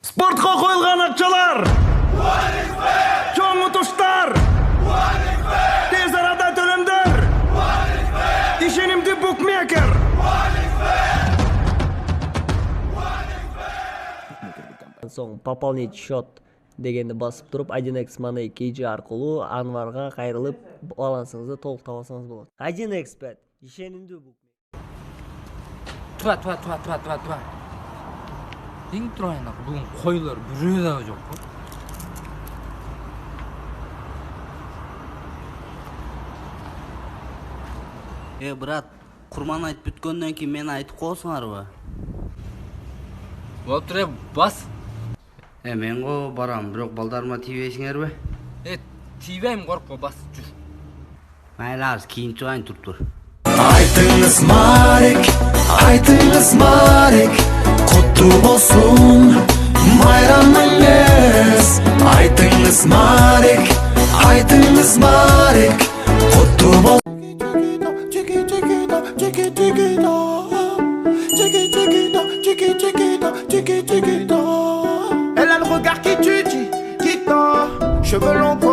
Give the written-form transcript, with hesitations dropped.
Спортқа қойылған ақшалар, чоң ұтыштар, тез арада төлемдер, ишенимді букмекер. Соң пополнить счет дегенді басып тұрып 1x Money KG арқылы Анварға қайрылып балансыңызды толық табасаңыз болады. 1x Bet ишенимді букмекер. Туа. Ең тұрайын ақ, бүгін қойлар бүрі дағы жоқ қой. Брат, құрман айт бүткеннен кейін мен айтып қосыңар ба? Болып тұр, бас. Мен ғой барам, бірақ балдарыма тибейсіңер бе? Тибейм, қорқпа, бас, жүр. Мәйлі арыз, кейін тұрайын тұр. Айтыңыз Марек, құтты болсын майрамыңыз. Айтыңыз Марек, құтты болсын. Elle a le regard qui tue, qui tord, cheveux longs.